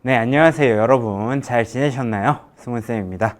네, 안녕하세요. 여러분 잘 지내셨나요? 승훈쌤입니다.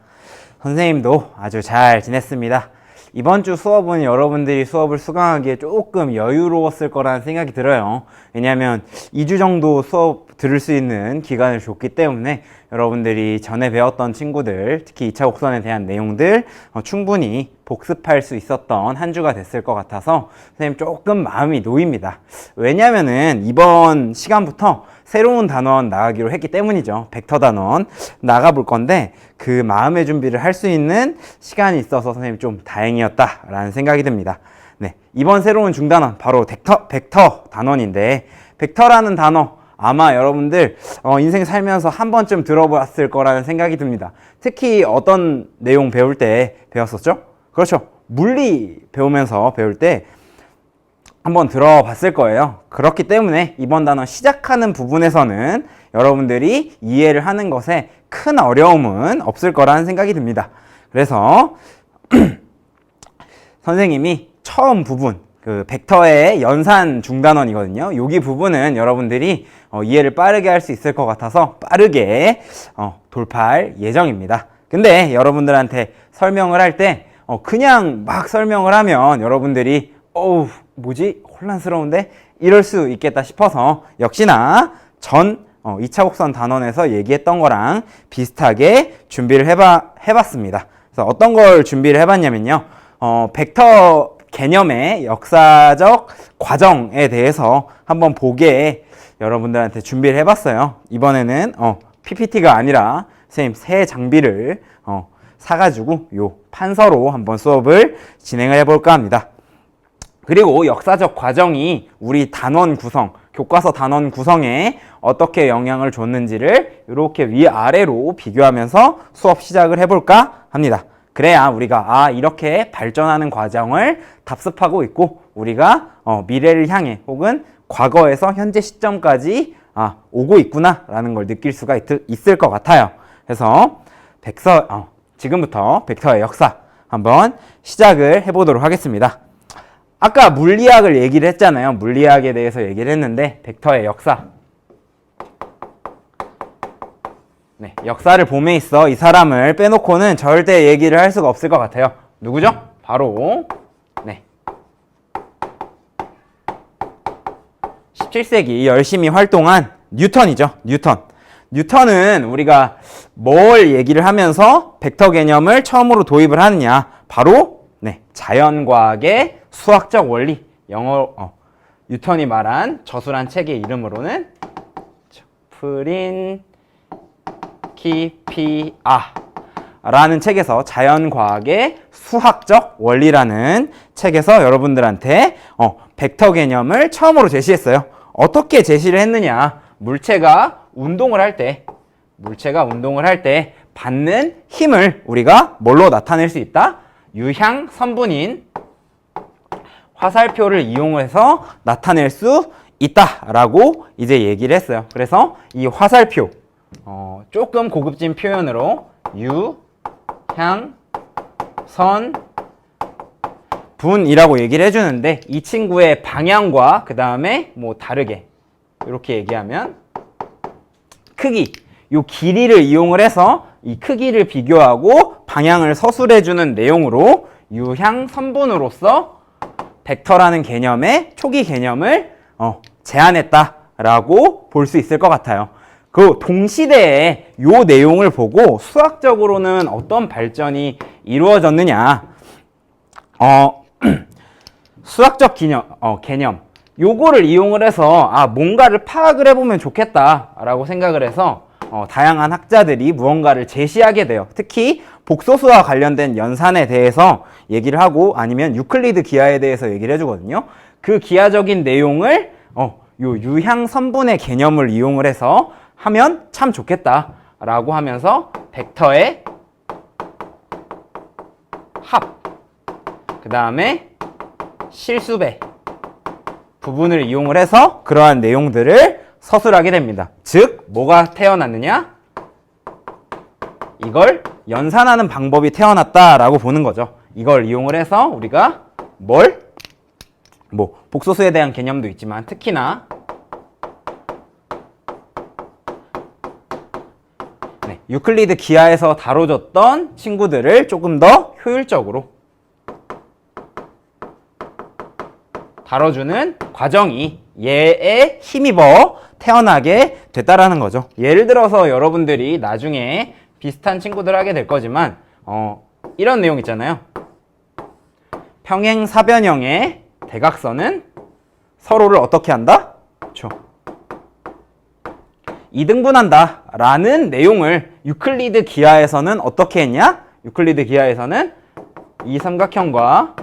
선생님도 아주 잘 지냈습니다. 이번 주 수업은 여러분들이 수업을 수강하기에 조금 여유로웠을 거라는 생각이 들어요. 왜냐하면 2주 정도 수업 들을 수 있는 기간을 줬기 때문에 여러분들이 전에 배웠던 친구들, 특히 2차 곡선에 대한 내용들 충분히 복습할 수 있었던 한 주가 됐을 것 같아서 선생님 조금 마음이 놓입니다. 왜냐하면은 이번 시간부터 새로운 단원 나가기로 했기 때문이죠. 벡터 단원 나가볼 건데 그 마음의 준비를 할 수 있는 시간이 있어서 선생님 좀 다행이었다라는 생각이 듭니다. 네, 이번 새로운 중단원 바로 벡터 단원인데 벡터라는 단어 아마 여러분들 인생 살면서 한 번쯤 들어봤을 거라는 생각이 듭니다. 특히 어떤 내용 배울 때 배웠었죠? 그렇죠. 물리 배우면서 배울 때 한번 들어봤을 거예요. 그렇기 때문에 이번 단원 시작하는 부분에서는 여러분들이 이해를 하는 것에 큰 어려움은 없을 거라는 생각이 듭니다. 그래서 선생님이 처음 부분, 그 벡터의 연산 중단원이거든요. 여기 부분은 여러분들이 이해를 빠르게 할 수 있을 것 같아서 빠르게 돌파할 예정입니다. 근데 여러분들한테 설명을 할 때 그냥 막 설명을 하면 여러분들이 뭐지? 혼란스러운데? 이럴 수 있겠다 싶어서 역시나 전 2차 곡선 단원에서 얘기했던 거랑 비슷하게 준비를 해봤습니다. 그래서 어떤 걸 준비를 해봤냐면요. 벡터 개념의 역사적 과정에 대해서 한번 보게 여러분들한테 준비를 해봤어요. 이번에는 PPT가 아니라 선생님 새 장비를 사가지고 요 판서로 한번 수업을 진행을 해볼까 합니다. 그리고 역사적 과정이 우리 단원 구성, 교과서 단원 구성에 어떻게 영향을 줬는지를 이렇게 위아래로 비교하면서 수업 시작을 해볼까 합니다. 그래야 우리가 이렇게 발전하는 과정을 답습하고 있고 우리가 미래를 향해 혹은 과거에서 현재 시점까지 오고 있구나 라는 걸 느낄 수가 있을 것 같아요. 그래서 지금부터 벡터의 역사 한번 시작을 해보도록 하겠습니다. 아까 물리학을 얘기를 했잖아요. 물리학에 대해서 얘기를 했는데 벡터의 역사. 네, 역사를 봄에 있어 이 사람을 빼놓고는 절대 얘기를 할 수가 없을 것 같아요. 누구죠? 바로 17세기 열심히 활동한 뉴턴이죠. 뉴턴은 우리가 뭘 얘기를 하면서 벡터 개념을 처음으로 도입을 하느냐, 바로 자연과학의 수학적 원리, 뉴턴이 말한 저술한 책의 이름으로는 프린키피아 라는 책에서 자연과학의 수학적 원리라는 책에서 여러분들한테 벡터 개념을 처음으로 제시했어요. 어떻게 제시를 했느냐? 물체가 운동을 할 때 받는 힘을 우리가 뭘로 나타낼 수 있다? 유향 선분인 화살표를 이용해서 나타낼 수 있다라고 이제 얘기를 했어요. 그래서 이 화살표 조금 고급진 표현으로 유향 선 분이라고 얘기를 해주는데 이 친구의 방향과 그 다음에 다르게 이렇게 얘기하면 크기, 요 길이를 이용을 해서 이 크기를 비교하고 방향을 서술해주는 내용으로 유향선분으로서 벡터라는 개념의 초기 개념을 제안했다라고 볼 수 있을 것 같아요. 그 동시대에 요 내용을 보고 수학적으로는 어떤 발전이 이루어졌느냐, 수학적 개념 요거를 이용을 해서 뭔가를 파악을 해보면 좋겠다라고 생각을 해서 다양한 학자들이 무언가를 제시하게 돼요. 특히 복소수와 관련된 연산에 대해서 얘기를 하고 아니면 유클리드 기하에 대해서 얘기를 해주거든요. 그 기하적인 내용을 요 유향선분의 개념을 이용을 해서 하면 참 좋겠다라고 하면서 벡터의 합, 그 다음에 실수배 부분을 이용을 해서 그러한 내용들을 서술하게 됩니다. 즉 뭐가 태어났느냐? 이걸 연산하는 방법이 태어났다라고 보는 거죠. 이걸 이용을 해서 우리가 복소수에 대한 개념도 있지만 특히나 유클리드 기하에서 다뤄졌던 친구들을 조금 더 효율적으로 다뤄주는 과정이 얘에 힘입어 태어나게 됐다라는 거죠. 예를 들어서 여러분들이 나중에 비슷한 친구들 하게 될 거지만 이런 내용 있잖아요. 평행사변형의 대각선은 서로를 어떻게 한다? 그렇죠. 이등분한다 라는 내용을 유클리드 기하에서는 어떻게 했냐? 유클리드 기하에서는 이 삼각형과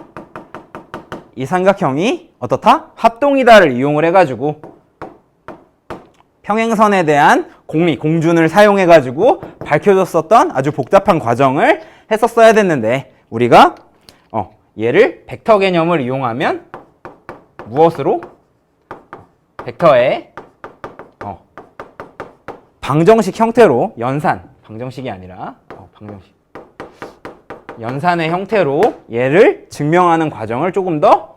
이 삼각형이 어떻다? 합동이다를 이용을 해가지고 평행선에 대한 공리, 공준을 사용해가지고 밝혀줬었던 아주 복잡한 과정을 했었어야 됐는데 우리가 얘를 벡터 개념을 이용하면 무엇으로? 벡터의 방정식 형태로 방정식이 아니라 방정식 연산의 형태로 얘를 증명하는 과정을 조금 더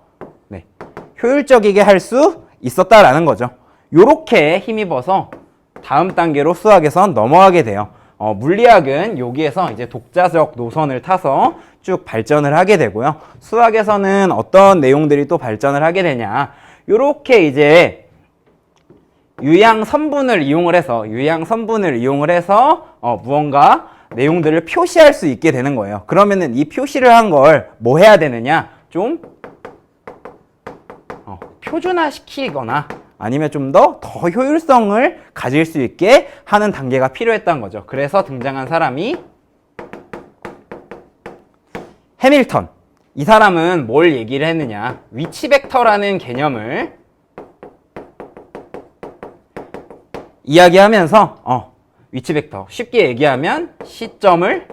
효율적이게 할 수 있었다라는 거죠. 요렇게 힘입어서 다음 단계로 수학에선 넘어가게 돼요. 물리학은 여기에서 이제 독자적 노선을 타서 쭉 발전을 하게 되고요. 수학에서는 어떤 내용들이 또 발전을 하게 되냐. 요렇게 이제 유양선분을 이용을 해서 무언가 내용들을 표시할 수 있게 되는 거예요. 그러면은 이 표시를 한 걸 뭐 해야 되느냐? 좀 표준화시키거나 아니면 좀 더 효율성을 가질 수 있게 하는 단계가 필요했던 거죠. 그래서 등장한 사람이 해밀턴. 이 사람은 뭘 얘기를 했느냐? 위치 벡터라는 개념을 이야기하면서 위치 벡터 쉽게 얘기하면 시점을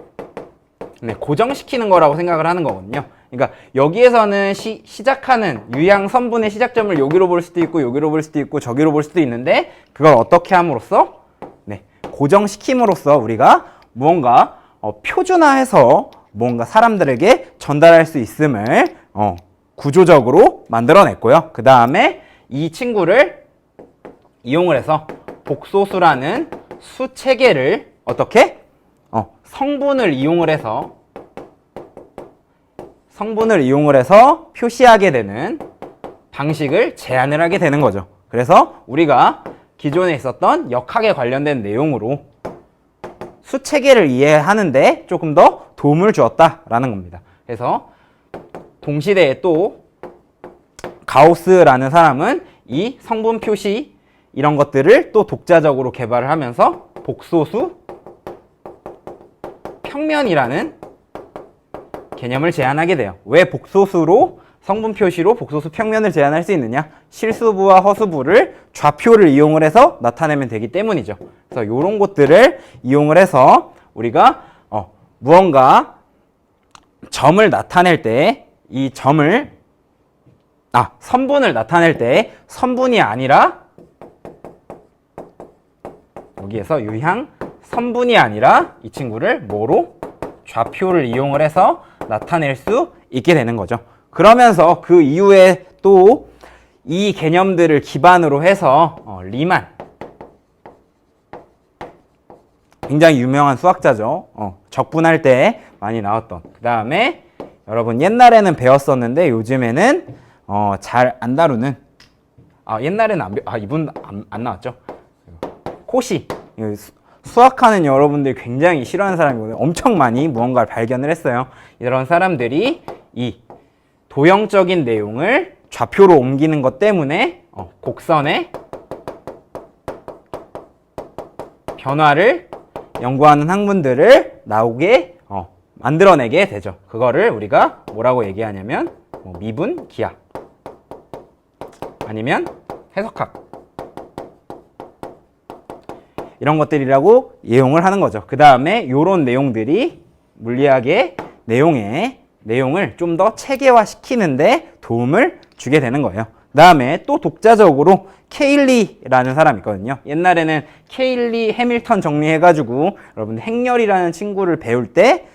고정시키는 거라고 생각을 하는 거거든요. 그러니까 여기에서는 시작하는 유양선분의 시작점을 여기로 볼 수도 있고 여기로 볼 수도 있고 저기로 볼 수도 있는데 그걸 어떻게 함으로써 고정시킴으로써 우리가 무언가 표준화해서 뭔가 사람들에게 전달할 수 있음을 구조적으로 만들어냈고요. 그 다음에 이 친구를 이용을 해서 복소수라는 수 체계를 어떻게? 성분을 이용을 해서 표시하게 되는 방식을 제안을 하게 되는 거죠. 그래서 우리가 기존에 있었던 역학에 관련된 내용으로 수 체계를 이해하는데 조금 더 도움을 주었다라는 겁니다. 그래서 동시대에 또 가우스라는 사람은 이 성분 표시 이런 것들을 또 독자적으로 개발을 하면서 복소수 평면이라는 개념을 제안하게 돼요. 왜 복소수로 성분 표시로 복소수 평면을 제안할 수 있느냐? 실수부와 허수부를 좌표를 이용을 해서 나타내면 되기 때문이죠. 그래서 이런 것들을 이용을 해서 우리가 무언가 점을 나타낼 때 이 선분을 나타낼 때 선분이 아니라 여기에서 유향 선분이 아니라 이 친구를 뭐로? 좌표를 이용을 해서 나타낼 수 있게 되는 거죠. 그러면서 그 이후에 또 이 개념들을 기반으로 해서 리만 굉장히 유명한 수학자죠. 적분할 때 많이 나왔던. 그 다음에 여러분 옛날에는 배웠었는데 요즘에는 잘 안 다루는 옛날에는 이분 안 나왔죠. 코시. 수학하는 여러분들이 굉장히 싫어하는 사람이거든요. 엄청 많이 무언가를 발견을 했어요. 이런 사람들이 이 도형적인 내용을 좌표로 옮기는 것 때문에 곡선의 변화를 연구하는 학문들을 만들어내게 되죠. 그거를 우리가 뭐라고 얘기하냐면 미분 기하 아니면 해석학 이런 것들이라고 이용을 하는 거죠. 그 다음에 이런 내용들이 물리학의 내용을 좀 더 체계화시키는데 도움을 주게 되는 거예요. 그 다음에 또 독자적으로 케일리라는 사람이 있거든요. 옛날에는 케일리 해밀턴 정리해가지고 여러분 행렬이라는 친구를 배울 때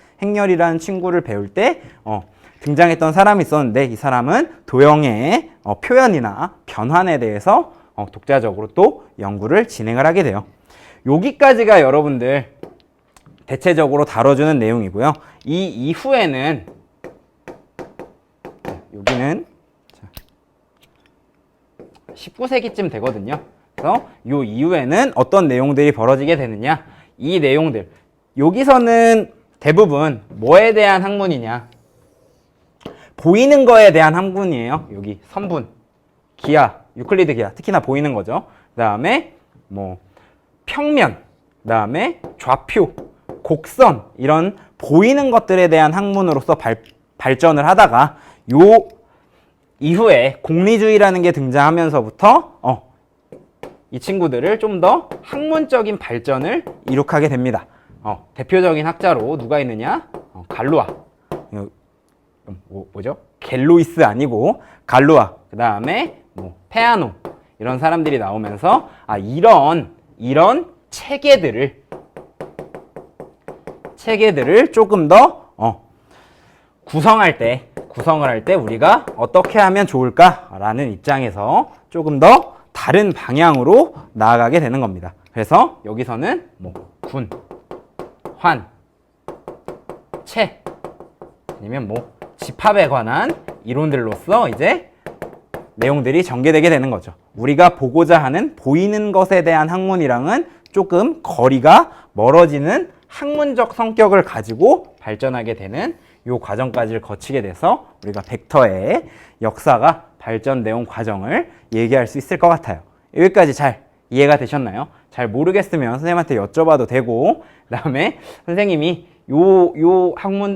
등장했던 사람이 있었는데 이 사람은 도형의 표현이나 변환에 대해서 독자적으로 또 연구를 진행을 하게 돼요. 여기까지가 여러분들 대체적으로 다뤄주는 내용이고요. 이 이후에는 여기는 19세기쯤 되거든요. 그래서 이 이후에는 어떤 내용들이 벌어지게 되느냐, 이 내용들, 여기서는 대부분 뭐에 대한 학문이냐, 보이는 거에 대한 학문이에요. 여기 선분, 기하, 유클리드 기하, 특히나 보이는 거죠. 그 다음에 뭐 평면, 그 다음에 좌표, 곡선, 이런 보이는 것들에 대한 학문으로서 발전을 하다가 요 이후에 공리주의라는 게 등장하면서부터 이 친구들을 좀 더 학문적인 발전을 이룩하게 됩니다. 대표적인 학자로 누가 있느냐? 갈루아. 뭐죠? 갤로이스 아니고 갈루아. 그 다음에 뭐 페아노, 이런 사람들이 나오면서 이런 체계들을 조금 더 구성을 할 때 우리가 어떻게 하면 좋을까라는 입장에서 조금 더 다른 방향으로 나아가게 되는 겁니다. 그래서 여기서는 뭐 군, 환, 채, 아니면 뭐 집합에 관한 이론들로서 이제 내용들이 전개되게 되는 거죠. 우리가 보고자 하는 보이는 것에 대한 학문이랑은 조금 거리가 멀어지는 학문적 성격을 가지고 발전하게 되는 이 과정까지를 거치게 돼서 우리가 벡터의 역사가 발전되어 온 과정을 얘기할 수 있을 것 같아요. 여기까지 잘 이해가 되셨나요? 잘 모르겠으면 선생님한테 여쭤봐도 되고, 그 다음에 선생님이 요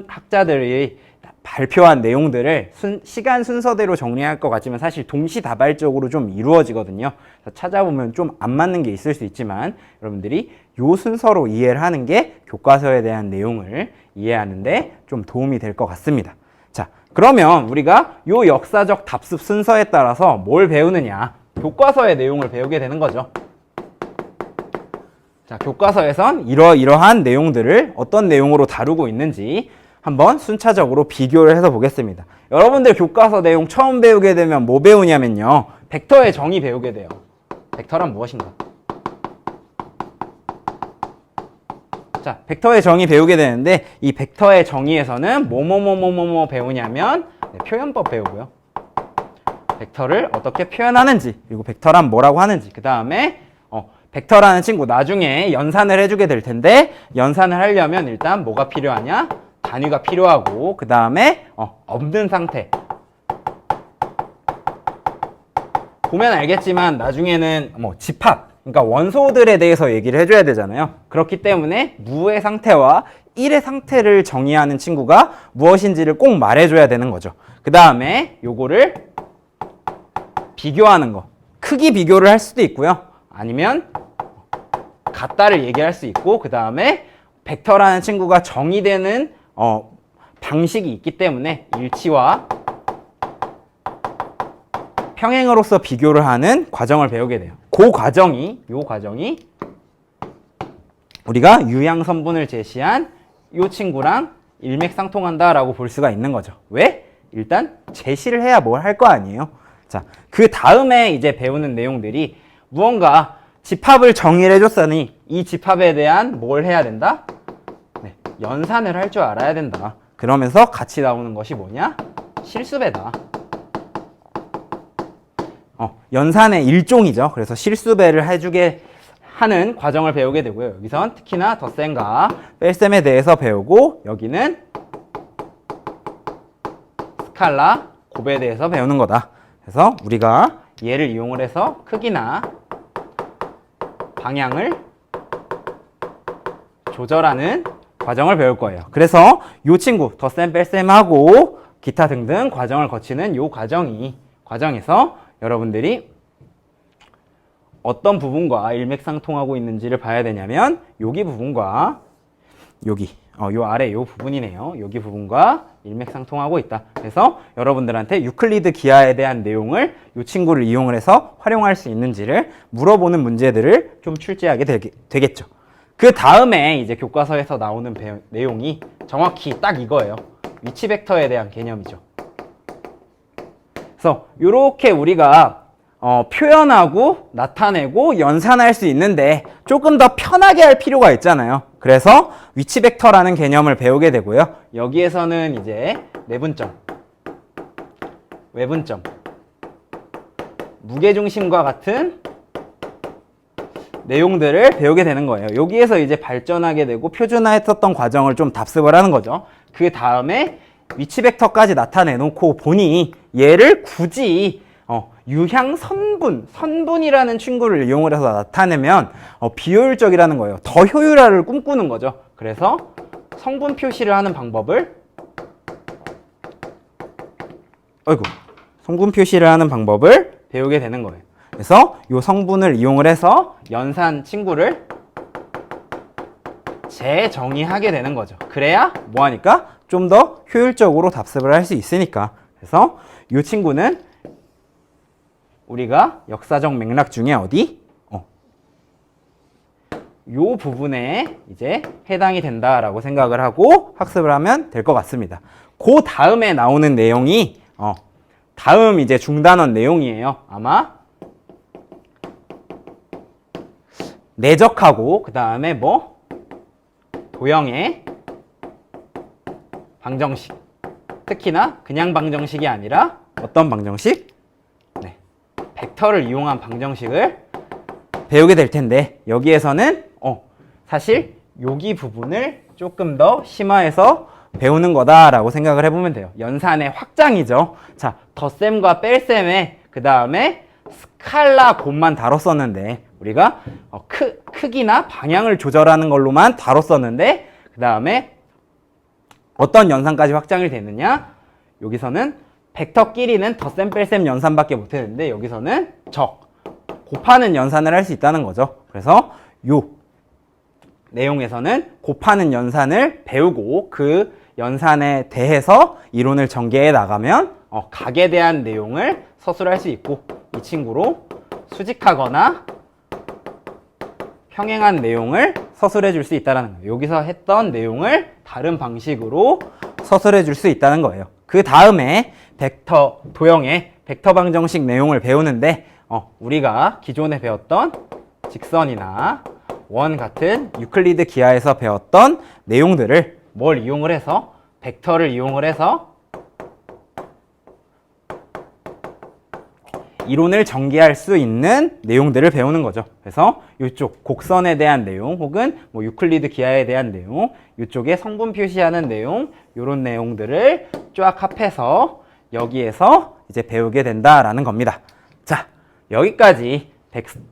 학자들이 발표한 내용들을 시간 순서대로 정리할 것 같지만 사실 동시다발적으로 좀 이루어지거든요. 그래서 찾아보면 좀 안 맞는 게 있을 수 있지만 여러분들이 요 순서로 이해를 하는 게 교과서에 대한 내용을 이해하는데 좀 도움이 될 것 같습니다. 자, 그러면 우리가 요 역사적 답습 순서에 따라서 뭘 배우느냐? 교과서의 내용을 배우게 되는 거죠. 자, 교과서에선 이러한 내용들을 어떤 내용으로 다루고 있는지 한번 순차적으로 비교를 해서 보겠습니다. 여러분들 교과서 내용 처음 배우게 되면 뭐 배우냐면요, 벡터의 정의 배우게 돼요. 벡터란 무엇인가? 자, 벡터의 정의 배우게 되는데 이 벡터의 정의에서는 뭐뭐 배우냐면 표현법 배우고요. 벡터를 어떻게 표현하는지, 그리고 벡터란 뭐라고 하는지, 그 다음에 벡터라는 친구 나중에 연산을 해주게 될 텐데 연산을 하려면 일단 뭐가 필요하냐? 단위가 필요하고, 그 다음에 없는 상태. 보면 알겠지만 나중에는 뭐 집합, 그러니까 원소들에 대해서 얘기를 해줘야 되잖아요. 그렇기 때문에 무의 상태와 1의 상태를 정의하는 친구가 무엇인지를 꼭 말해줘야 되는 거죠. 그 다음에 요거를 비교하는 거, 크기 비교를 할 수도 있고요. 아니면 같다를 얘기할 수 있고, 그 다음에 벡터라는 친구가 정의되는 방식이 있기 때문에 일치와 평행으로서 비교를 하는 과정을 배우게 돼요. 요 과정이 우리가 유양선분을 제시한 요 친구랑 일맥상통한다라고 볼 수가 있는 거죠. 왜? 일단 제시를 해야 뭘 할 거 아니에요. 자, 그 다음에 이제 배우는 내용들이 무언가 집합을 정의를 해줬으니 이 집합에 대한 뭘 해야 된다? 네, 연산을 할 줄 알아야 된다. 그러면서 같이 나오는 것이 뭐냐? 실수배다. 연산의 일종이죠. 그래서 실수배를 해주게 하는 과정을 배우게 되고요. 여기선 특히나 덧셈과 뺄셈에 대해서 배우고, 여기는 스칼라, 곱에 대해서 배우는 거다. 그래서 우리가 얘를 이용을 해서 크기나 방향을 조절하는 과정을 배울 거예요. 그래서 이 친구 덧셈 뺄셈하고 기타 등등 과정을 거치는 이 과정에서 여러분들이 어떤 부분과 일맥상통하고 있는지를 봐야 되냐면 여기 부분과 요 아래 요 부분이네요. 여기 부분과 일맥상통하고 있다. 그래서 여러분들한테 유클리드 기하에 대한 내용을 이 친구를 이용을 해서 활용할 수 있는지를 물어보는 문제들을 좀 출제하게 되겠죠. 그 다음에 이제 교과서에서 나오는 내용이 정확히 딱 이거예요. 위치 벡터에 대한 개념이죠. 그래서 이렇게 우리가 표현하고 나타내고 연산할 수 있는데 조금 더 편하게 할 필요가 있잖아요. 그래서 위치 벡터라는 개념을 배우게 되고요. 여기에서는 이제 내분점, 외분점, 무게중심과 같은 내용들을 배우게 되는 거예요. 여기에서 이제 발전하게 되고 표준화했었던 과정을 좀 답습을 하는 거죠. 그 다음에 위치 벡터까지 나타내 놓고 보니 얘를 굳이 유향 선분이라는 친구를 이용을 해서 나타내면 비효율적이라는 거예요. 더 효율화를 꿈꾸는 거죠. 그래서 성분 표시를 하는 방법을 성분 표시를 하는 방법을 배우게 되는 거예요. 그래서 이 성분을 이용을 해서 연산 친구를 재정의하게 되는 거죠. 그래야 뭐하니까? 좀 더 효율적으로 답습을 할 수 있으니까. 그래서 이 친구는 우리가 역사적 맥락 중에 어디? 요 부분에 이제 해당이 된다라고 생각을 하고 학습을 하면 될 것 같습니다. 그 다음에 나오는 내용이 다음 이제 중단원 내용이에요. 아마 내적하고 그 다음에 뭐 도형의 방정식, 특히나 그냥 방정식이 아니라 어떤 방정식? 네, 벡터를 이용한 방정식을 배우게 될 텐데 여기에서는 사실 여기 부분을 조금 더 심화해서 배우는 거다라고 생각을 해보면 돼요. 연산의 확장이죠. 자, 덧셈과 뺄셈에 그 다음에 스칼라 곱만 다뤘었는데 우리가 크기나 방향을 조절하는 걸로만 다뤘었는데 그 다음에 어떤 연산까지 확장이 되느냐? 여기서는 벡터끼리는 덧셈 뺄셈 연산밖에 못했는데 여기서는 곱하는 연산을 할 수 있다는 거죠. 그래서 요 내용에서는 곱하는 연산을 배우고 그 연산에 대해서 이론을 전개해 나가면 각에 대한 내용을 서술할 수 있고 이 친구로 수직하거나 평행한 내용을 서술해 줄 수 있다는 거예요. 여기서 했던 내용을 다른 방식으로 서술해 줄 수 있다는 거예요. 그 다음에 벡터 도형의 벡터 방정식 내용을 배우는데 우리가 기존에 배웠던 직선이나 원 같은 유클리드 기하에서 배웠던 내용들을 뭘 이용을 해서 벡터를 이용을 해서 이론을 전개할 수 있는 내용들을 배우는 거죠. 그래서 이쪽 곡선에 대한 내용 혹은 뭐 유클리드 기하에 대한 내용, 이쪽에 성분 표시하는 내용, 이런 내용들을 쫙 합해서 여기에서 이제 배우게 된다라는 겁니다. 자, 여기까지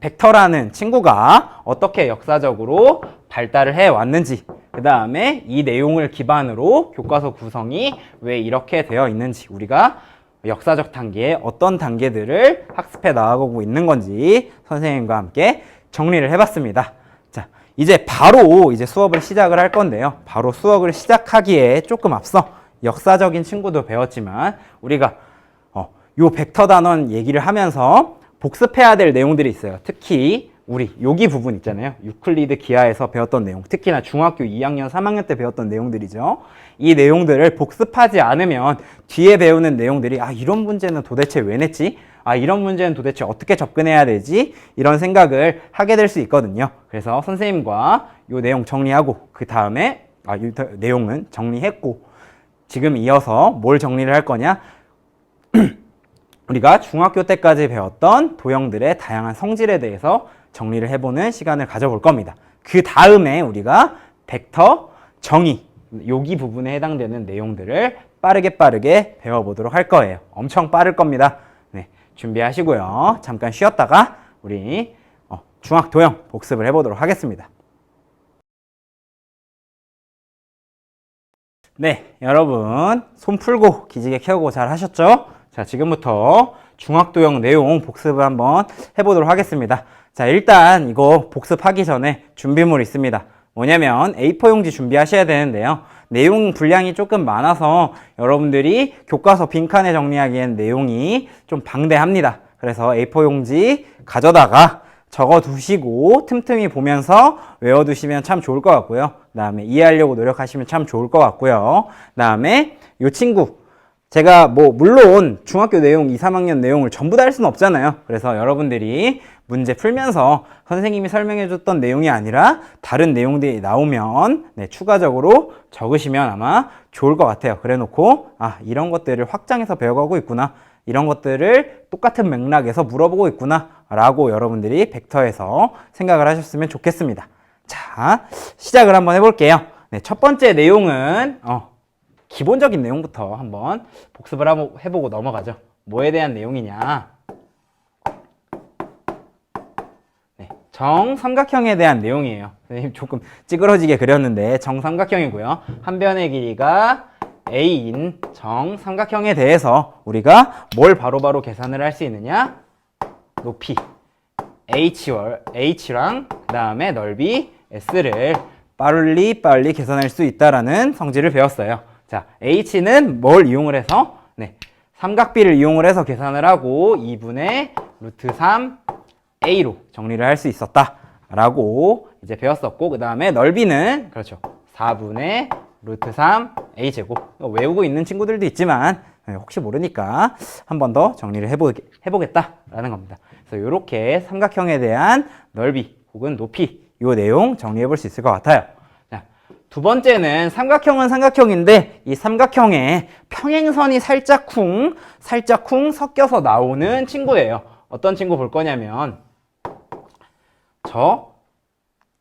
벡터라는 친구가 어떻게 역사적으로 발달을 해 왔는지, 그 다음에 이 내용을 기반으로 교과서 구성이 왜 이렇게 되어 있는지, 우리가 역사적 단계에 어떤 단계들을 학습해 나가고 있는 건지 선생님과 함께 정리를 해봤습니다. 자, 이제 바로 수업을 시작을 할 건데요. 바로 수업을 시작하기에 조금 앞서 역사적인 친구도 배웠지만 우리가 요 벡터 단원 얘기를 하면서 복습해야 될 내용들이 있어요. 특히 우리 여기 부분 있잖아요. 유클리드 기하에서 배웠던 내용, 특히나 중학교 2학년, 3학년 때 배웠던 내용들이죠. 이 내용들을 복습하지 않으면 뒤에 배우는 내용들이 이런 문제는 도대체 왜 냈지? 이런 문제는 도대체 어떻게 접근해야 되지? 이런 생각을 하게 될 수 있거든요. 그래서 선생님과 이 내용 정리하고 그 다음에 이 내용은 정리했고 지금 이어서 뭘 정리를 할 거냐? 우리가 중학교 때까지 배웠던 도형들의 다양한 성질에 대해서 정리를 해보는 시간을 가져볼 겁니다. 그 다음에 우리가 벡터 정의, 여기 부분에 해당되는 내용들을 빠르게 배워보도록 할 거예요. 엄청 빠를 겁니다. 네, 준비하시고요. 잠깐 쉬었다가 우리 중학 도형 복습을 해보도록 하겠습니다. 네, 여러분 손 풀고 기지개 켜고 잘 하셨죠? 자, 지금부터 중학도형 내용 복습을 한번 해보도록 하겠습니다. 자, 일단 이거 복습하기 전에 준비물 있습니다. 뭐냐면 A4 용지 준비하셔야 되는데요. 내용 분량이 조금 많아서 여러분들이 교과서 빈칸에 정리하기엔 내용이 좀 방대합니다. 그래서 A4 용지 가져다가 적어두시고 틈틈이 보면서 외워두시면 참 좋을 것 같고요. 그 다음에 이해하려고 노력하시면 참 좋을 것 같고요. 그 다음에 이 친구, 제가 뭐 물론 중학교 내용 2, 3학년 내용을 전부 다 할 수는 없잖아요. 그래서 여러분들이 문제 풀면서 선생님이 설명해 줬던 내용이 아니라 다른 내용들이 나오면 네, 추가적으로 적으시면 아마 좋을 것 같아요. 그래 놓고 이런 것들을 확장해서 배워가고 있구나, 이런 것들을 똑같은 맥락에서 물어보고 있구나 라고 여러분들이 벡터에서 생각을 하셨으면 좋겠습니다. 자, 시작을 한번 해볼게요. 네, 첫 번째 내용은 기본적인 내용부터 한번 복습을 해보고 넘어가죠. 뭐에 대한 내용이냐? 네, 정삼각형에 대한 내용이에요. 선생님 조금 찌그러지게 그렸는데 정삼각형이고요. 한 변의 길이가 a인 정삼각형에 대해서 우리가 뭘 바로바로 계산을 할 수 있느냐? 높이 h랑 그 다음에 넓이 s를 빨리 계산할 수 있다라는 성질을 배웠어요. 자, h는 뭘 이용을 해서? 네, 삼각비를 이용을 해서 계산을 하고 2분의 루트 3a로 정리를 할 수 있었다 라고 이제 배웠었고, 그 다음에 넓이는 그렇죠, 4분의 루트 3a 제곱. 외우고 있는 친구들도 있지만 혹시 모르니까 한 번 더 정리를 해보겠다라는 겁니다. 그래서 이렇게 삼각형에 대한 넓이 혹은 높이 이 내용 정리해 볼 수 있을 것 같아요. 자, 두 번째는 삼각형은 삼각형인데 이 삼각형에 평행선이 살짝쿵 섞여서 나오는 친구예요. 어떤 친구 볼 거냐면 저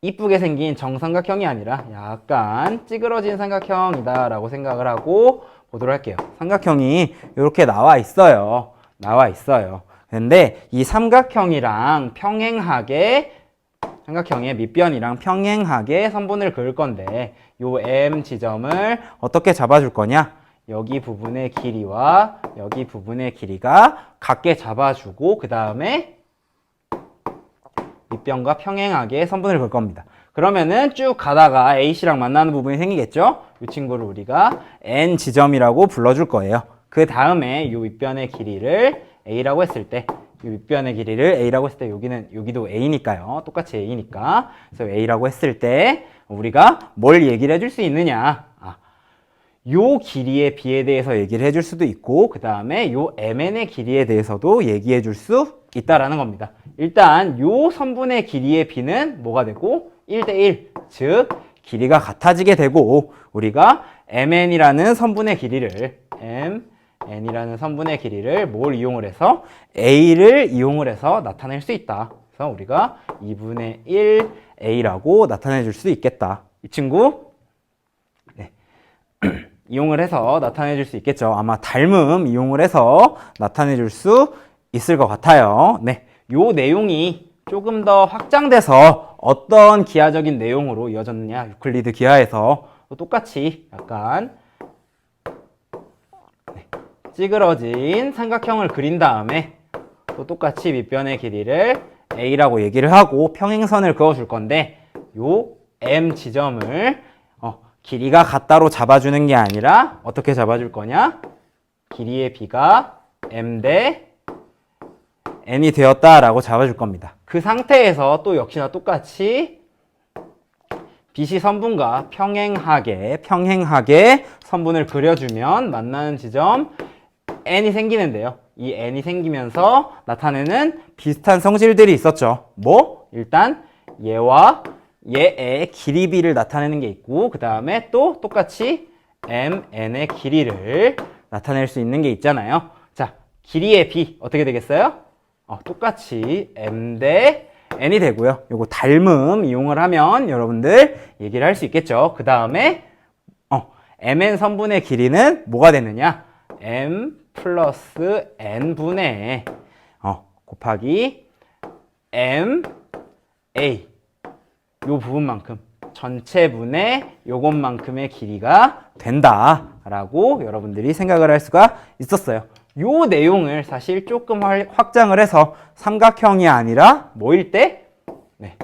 이쁘게 생긴 정삼각형이 아니라 약간 찌그러진 삼각형이다 라고 생각을 하고 보도록 할게요. 삼각형이 이렇게 나와 있어요. 근데 이 삼각형이랑 삼각형의 밑변이랑 평행하게 선분을 그을 건데 요 M 지점을 어떻게 잡아줄 거냐? 여기 부분의 길이와 여기 부분의 길이가 같게 잡아주고 그 다음에 밑변과 평행하게 선분을 그을 겁니다. 그러면은 쭉 가다가 AC랑 만나는 부분이 생기겠죠? 이 친구를 우리가 N 지점이라고 불러줄 거예요. 그 다음에 이 윗변의 길이를 A라고 했을 때, 여기도 A니까요. 똑같이 A니까. 그래서 A라고 했을 때 우리가 뭘 얘기를 해줄 수 있느냐? 요 길이의 B에 대해서 얘기를 해줄 수도 있고, 그 다음에 요 MN의 길이에 대해서도 얘기해 줄 수 있다라는 겁니다. 일단 요 선분의 길이의 B는 뭐가 되고 1대1, 즉 길이가 같아지게 되고 우리가 MN이라는 선분의 길이를 뭘 이용을 해서? A를 이용을 해서 나타낼 수 있다. 그래서 우리가 2분의 1 A라고 나타내 줄 수 있겠다. 이 친구 네. 이용을 해서 나타내 줄 수 있겠죠. 아마 닮음 이용을 해서 나타내 줄 수 있을 것 같아요. 네, 요 내용이 조금 더 확장돼서 어떤 기하적인 내용으로 이어졌느냐? 유클리드 기하에서 똑같이 약간 찌그러진 삼각형을 그린 다음에 또 똑같이 밑변의 길이를 A라고 얘기를 하고 평행선을 그어줄 건데 요 M 지점을 길이가 같다로 잡아주는 게 아니라 어떻게 잡아줄 거냐? 길이의 B가 M 대 N이 되었다라고 잡아줄 겁니다. 그 상태에서 또 역시나 똑같이 BC 선분과 평행하게 선분을 그려주면 만나는 지점 N이 생기는데요. 이 N이 생기면서 나타내는 비슷한 성질들이 있었죠. 뭐? 일단 얘와 얘의 길이 B를 나타내는 게 있고 그 다음에 또 똑같이 MN의 길이를 나타낼 수 있는 게 있잖아요. 자, 길이의 B 어떻게 되겠어요? 똑같이 M 대 N이 되고요. 요거 닮음 이용을 하면 여러분들 얘기를 할 수 있겠죠. 그 다음에 MN 선분의 길이는 뭐가 되느냐? M 플러스 N분의 곱하기 M A 요 부분만큼 전체분의 요것만큼의 길이가 된다라고 여러분들이 생각을 할 수가 있었어요. 요 내용을 사실 조금 확장을 해서 삼각형이 아니라 뭐일 때? 네.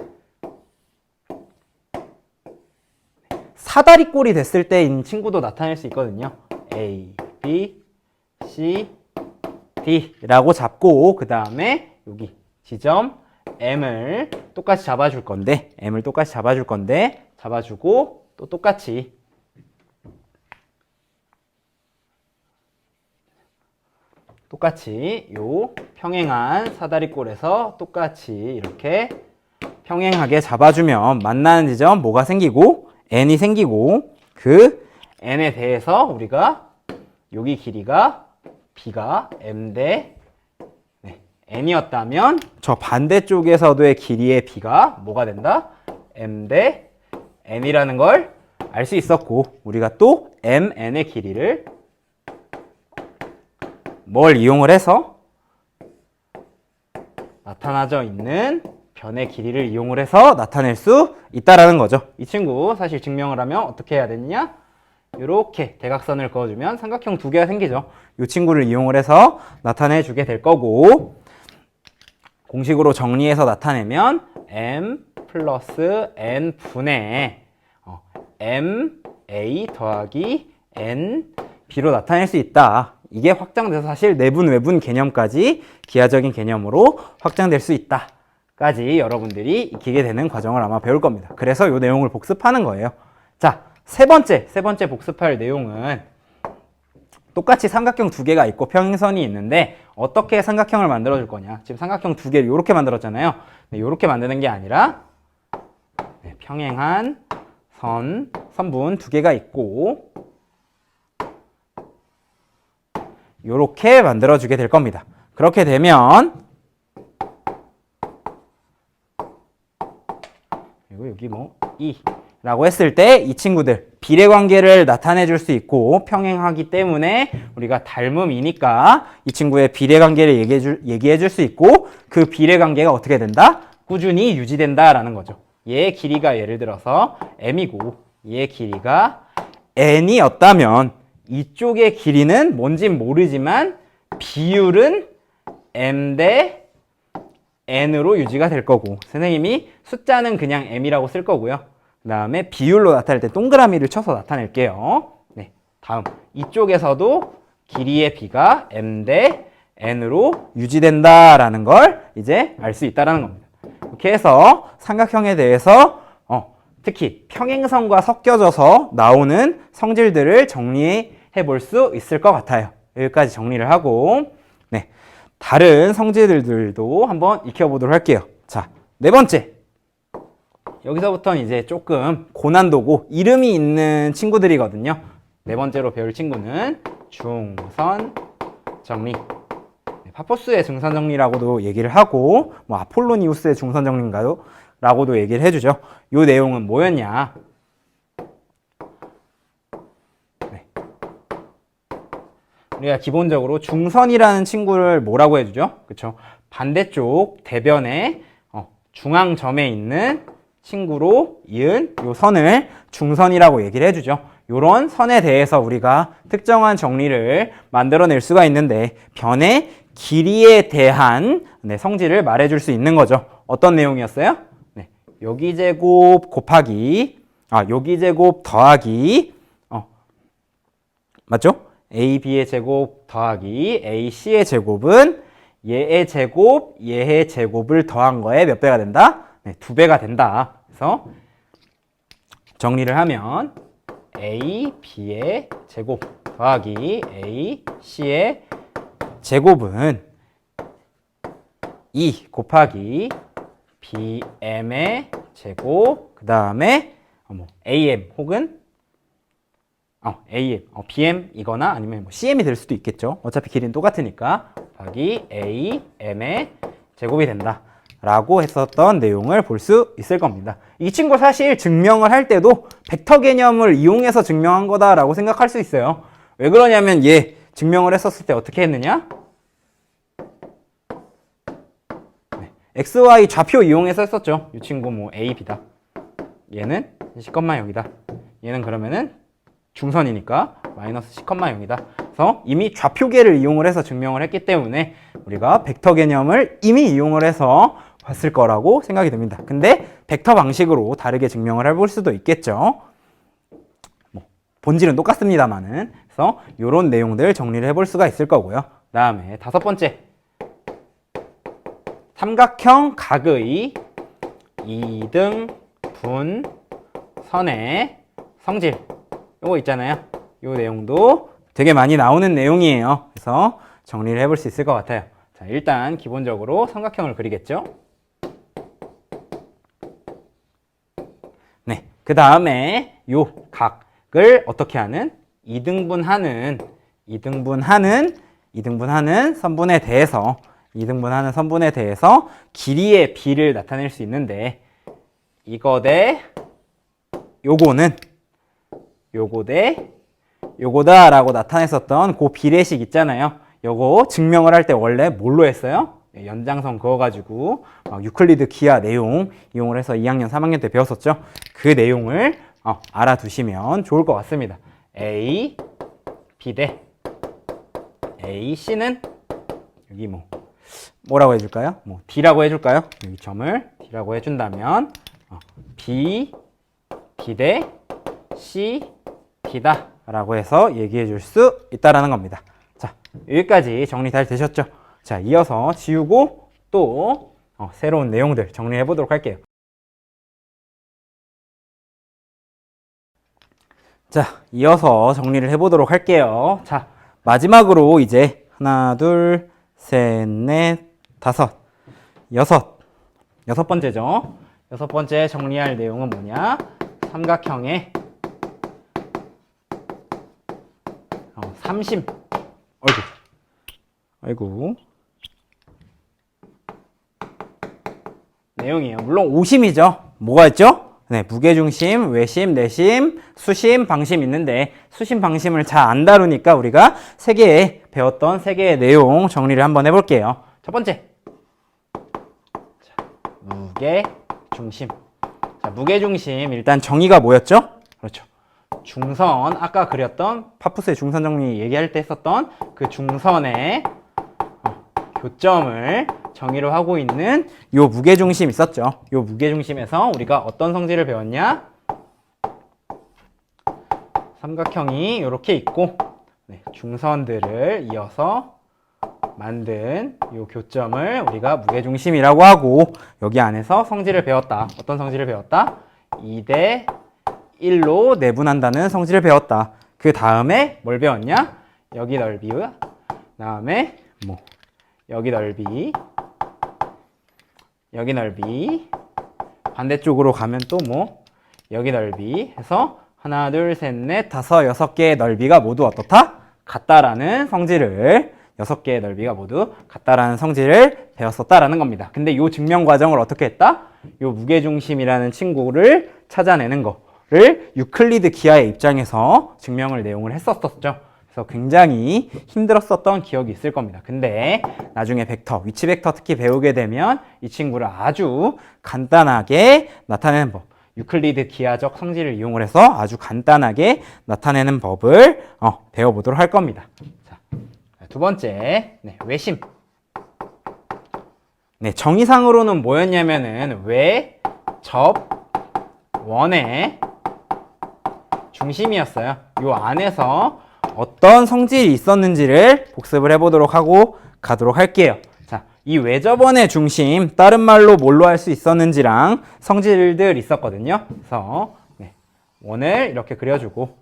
사다리꼴이 됐을 때인 친구도 나타낼 수 있거든요. A, B, C, D 라고 잡고 그 다음에 여기 지점 M을 똑같이 잡아줄 건데 잡아주고 또 똑같이 똑같이 요 평행한 사다리꼴에서 똑같이 이렇게 평행하게 잡아주면 만나는 지점 뭐가 생기고 n이 생기고 그 n에 대해서 우리가 여기 길이가 b가 m 대 n이었다면 저 반대쪽에서도의 길이의 b가 뭐가 된다? m 대 n이라는 걸 알 수 있었고 우리가 또 mn의 길이를 뭘 이용을 해서 나타나져 있는 변의 길이를 이용을 해서 나타낼 수 있다라는 거죠. 이 친구 사실 증명을 하면 어떻게 해야 되느냐? 이렇게 대각선을 그어주면 삼각형 두 개가 생기죠. 이 친구를 이용을 해서 나타내 주게 될 거고 공식으로 정리해서 나타내면 m 플러스 n 분의 ma 더하기 n b로 나타낼 수 있다. 이게 확장돼서 사실 내분 외분 개념까지 기하적인 개념으로 확장될 수 있다 까지 여러분들이 익히게 되는 과정을 아마 배울 겁니다. 그래서 이 내용을 복습하는 거예요. 자, 세 번째 복습할 내용은 똑같이 삼각형 두 개가 있고 평행선이 있는데 어떻게 삼각형을 만들어 줄 거냐. 지금 삼각형 두 개를 이렇게 만들었잖아요. 이렇게 만드는 게 아니라 평행한 선분 두 개가 있고 이렇게 만들어 주게 될 겁니다. 그렇게 되면 그리고 여기 뭐 라고 했을 때 이 친구들 비례관계를 나타내 줄 수 있고 평행하기 때문에 우리가 닮음이니까 이 친구의 비례관계를 얘기해 줄 수 있고 그 비례관계가 어떻게 된다? 꾸준히 유지된다라는 거죠. 얘의 길이가 예를 들어서 m이고 얘의 길이가 n이었다면 이쪽의 길이는 뭔진 모르지만 비율은 m 대 n으로 유지가 될 거고 선생님이 숫자는 그냥 m이라고 쓸 거고요. 그 다음에 비율로 나타낼 때 동그라미를 쳐서 나타낼게요. 네, 다음 이쪽에서도 길이의 b가 m 대 n으로 유지된다라는 걸 이제 알 수 있다는 겁니다. 이렇게 해서 삼각형에 대해서 특히 평행선과 섞여져서 나오는 성질들을 정리해 볼 수 있을 것 같아요. 여기까지 정리를 하고 다른 성질들도 한번 익혀보도록 할게요. 자, 네 번째. 여기서부터는 이제 조금 고난도고 이름이 있는 친구들이거든요. 네 번째로 배울 친구는 중선 정리. 파포스의 중선 정리라고도 얘기를 하고 뭐 아폴로니우스의 중선 정리인가요? 라고도 얘기를 해주죠. 이 내용은 뭐였냐? 우리가 기본적으로 중선이라는 친구를 뭐라고 해주죠? 그쵸? 반대쪽 대변의 중앙점에 있는 친구로 이은 이 선을 중선이라고 얘기를 해주죠. 이런 선에 대해서 우리가 특정한 정리를 만들어낼 수가 있는데 변의 길이에 대한 성질을 말해줄 수 있는 거죠. 어떤 내용이었어요? 여기 제곱 곱하기 여기 제곱 더하기 맞죠? AB의 제곱 더하기 AC의 제곱은 얘의 제곱, 얘의 제곱을 더한 거에 몇 배가 된다? 2배가 된다. 그래서 정리를 하면 AB의 제곱 더하기 AC의 제곱은 2 곱하기 BM의 제곱 그 다음에 AM 혹은 AM, BM이거나 아니면 CM이 될 수도 있겠죠. 어차피 길이는 똑같으니까 곱하기 AM의 제곱이 된다 라고 했었던 내용을 볼 수 있을 겁니다. 이 친구 사실 증명을 할 때도 벡터 개념을 이용해서 증명한 거다라고 생각할 수 있어요. 왜 그러냐면 얘 증명을 했었을 때 어떻게 했느냐? XY 좌표 이용해서 했었죠. 이 친구 뭐 A, B다. 얘는 10,0이다. 얘는 그러면은 중선이니까 마이너스 10,0이다. 그래서 이미 좌표계를 이용을 해서 증명을 했기 때문에 우리가 벡터 개념을 이미 이용을 해서 봤을 거라고 생각이 됩니다. 근데 벡터 방식으로 다르게 증명을 해볼 수도 있겠죠. 본질은 똑같습니다만은. 그래서 이런 내용들 정리를 해볼 수가 있을 거고요. 그 다음에 다섯 번째. 삼각형 각의 이등분 선의 성질. 요거 있잖아요. 요 내용도 되게 많이 나오는 내용이에요. 그래서 정리를 해볼 수 있을 것 같아요. 자, 일단 기본적으로 삼각형을 그리겠죠. 네, 그 다음에 요 각을 어떻게 하는? 이등분하는 선분에 대해서 길이의 비를 나타낼 수 있는데, 이거 대 요거는 요거 대 요거다 라고 나타냈었던 그 비례식 있잖아요. 요거 증명을 할 때 원래 뭘로 했어요? 연장선 그어가지고 유클리드 기하 내용 이용을 해서 2학년 3학년 때 배웠었죠. 그 내용을 알아두시면 좋을 것 같습니다. A, B 대 A, C는 여기 뭐라고 해줄까요? D라고 해줄까요? 여기 점을 D라고 해준다면 B, D 대 C, D다 라고 해서 얘기해 줄 수 있다라는 겁니다. 자, 여기까지 정리 잘 되셨죠? 자, 이어서 지우고 또 새로운 내용들 정리해 보도록 할게요. 자, 이어서 정리를 해 보도록 할게요. 자, 마지막으로 이제 하나, 둘, 셋, 넷, 다섯, 여섯 번째죠. 여섯 번째 정리할 내용은 뭐냐? 삼각형의 삼심. 아이고. 내용이에요. 물론 오심이죠. 뭐가 있죠? 네, 무게중심, 외심, 내심, 수심, 방심 있는데 수심, 방심을 잘 안 다루니까 우리가 배웠던 세 개의 내용 정리를 한번 해볼게요. 첫 번째, 무게중심. 자, 무게중심 일단 정의가 뭐였죠? 그렇죠. 중선, 아까 그렸던 파푸스의 중선 정리 얘기할 때 했었던 그 중선의 교점을 정의로 하고 있는 요 무게중심 있었죠. 요 무게중심에서 우리가 어떤 성질을 배웠냐? 삼각형이 이렇게 있고 중선들을 이어서 만든 요 교점을 우리가 무게중심이라고 하고, 여기 안에서 성질을 배웠다. 어떤 성질을 배웠다? 2대 1로 내분한다는 성질을 배웠다. 그 다음에 뭘 배웠냐? 여기 넓이와 다음에 여기 넓이 반대쪽으로 가면 또 여기 넓이 해서 하나, 둘, 셋, 넷, 다섯, 여섯 개의 넓이가 모두 어떻다? 같다라는 성질을, 여섯 개의 넓이가 모두 같다라는 성질을 배웠었다라는 겁니다. 근데 이 증명 과정을 어떻게 했다? 이 무게중심이라는 친구를 찾아내는 거를 유클리드 기하의 입장에서 증명을 내용을 했었었죠. 그래서 굉장히 힘들었었던 기억이 있을 겁니다. 근데 나중에 벡터, 위치 벡터 특히 배우게 되면 이 친구를 아주 간단하게 나타내는 법, 유클리드 기하적 성질을 이용을 해서 아주 간단하게 나타내는 법을 배워보도록 할 겁니다. 자, 두 번째, 외심. 정의상으로는 뭐였냐면은 외, 접, 원의 중심이었어요. 요 안에서 어떤 성질이 있었는지를 복습을 해보도록 하고 가도록 할게요. 자, 이 외접원의 중심, 다른 말로 뭘로 할 수 있었는지랑 성질들 있었거든요. 그래서 원을 이렇게 그려주고